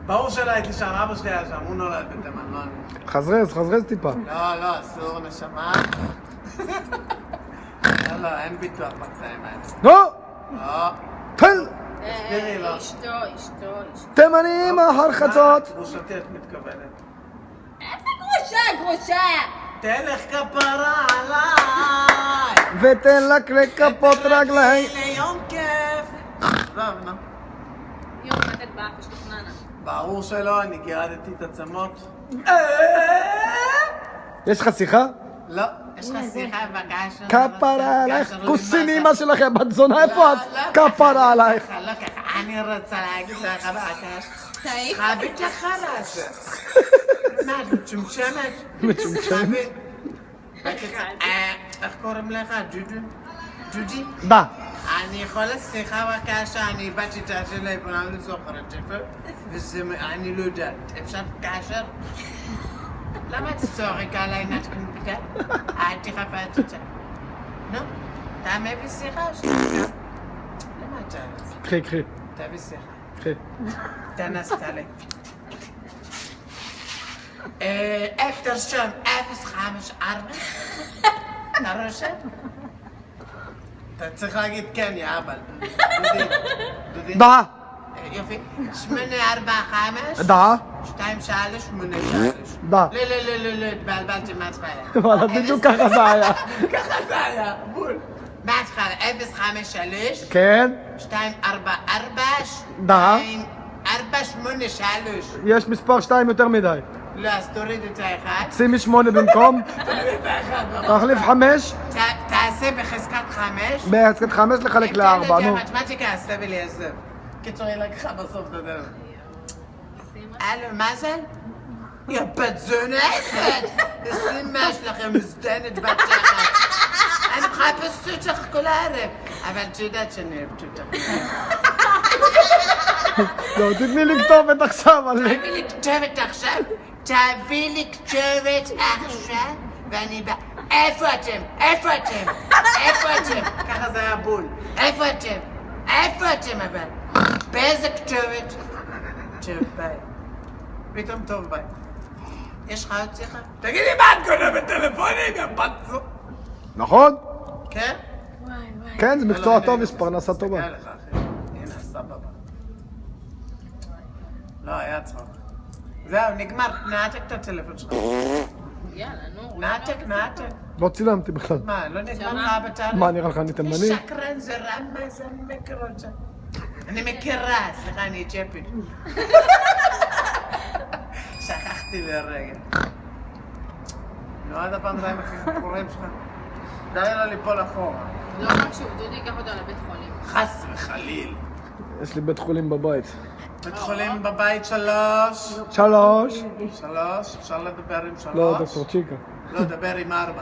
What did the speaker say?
ברור שלא הייתי שם, אבא שלי היה שם, הוא נולד בתימן, לא אני. חזרז טיפה. לא, אסור נשמה. לא, אין ביטוח בקטעים האלה. לא! לא. תל! תסבירי לו. אשתו. תימנים אחר חצות. גרושתי את מתכוונת. איזה גרושה? תלך כפרה עליי. ותן לה לכפות רגלי. ליום כיף. טוב, נו. יום לתת באף, יש לך ננה. ברור שלא, אני גירדתי את עצמות. יש לך שיחה? לא, יש לך שיחה בגשר. כפרה עלייך, כוסים אמא שלכם, בת זונה, איפה את? כפרה עלייך. לא ככה, אני רוצה להגיד לך בקש. תעיף. חבית לך רעשה. מה, את מצומצמת? מצומצמת? איך קוראים לך? ג'וג'י? דה. אני יכול לשיחה בקשה, אני באתי את השאלה, אבל אני לא זוכרת איפה, וזה, אני לא יודעת. אפשר קשר? למה אתה צוחק עליי נתקן בגלל? הייתי חפת אותה. נו, אתה מביא שיחה או שיחה? למה אתה... קחי. תביא שיחה. קחי. תנסת לי. תרשום 054. אתה רושם? אתה צריך להגיד כן, יא אבל. דודי. דה. יופי. 845. דה. 2383. דה. לא, התבלבלתי מההתחלה. וואלה, בדיוק ככה זה היה. ככה זה היה, בול. מההתחלה, 053. כן. 244. דה. 483. יש מספר 2 יותר מדי. לא, אז תוריד את האחד. שימי 8 במקום. תוריד את האחד. תחליף 5. תעשה בחזקת 5. בחזקת 5 לחלק ל4, נו. מתמטיקה, עשה ולי עזב. קיצור, היא לקחה בסוף את הדרך. הלו, מה זה? יא בת זונסת! תשים מה שלכם מזדנת בת תחת. אני מחפשת אותך כל הערב. אבל את יודעת שאני אוהבת אותך. לא, תתני לי כתובת עכשיו. תביא לי כתובת עכשיו. תביא לי כתובת עכשיו. ואני בא... איפה אתם? ככה זה היה בול. איפה אתם אבל? באיזה כתובת? טוב, ביי. פתאום טוב, ביי. יש לך עוד שיחה? תגידי, מה את גונבת טלפונים, יא בת זו? נכון? כן? כן, זה מקצוע טוב, יש פרנסה טובה. תסתכל לך, אחי. הנה, סבבה. לא, היה צחוק. זהו, נגמר. נעתק את הטלפון שלך. יאללה, נו. נעתק. לא צילמתי בכלל. מה, לא נגמר לך בתאריך? מה, נראה לך אני תימני? שקרן זה רמה, זה אני מכיר אותה. אני מכירה, סליחה, אני אתיופית. שכחתי לרגע. נו, עד הפעם זה עם החיבורים שלך. די לה ליפול אחורה. לא חשוב, דודי ייקח אותה לבית חולים. חס וחליל. יש לי בית חולים בבית. בית חולים בבית 3. 3. 3, אפשר לדבר עם 3? לא, דוקטור צ'יקה. לא, דבר עם 4.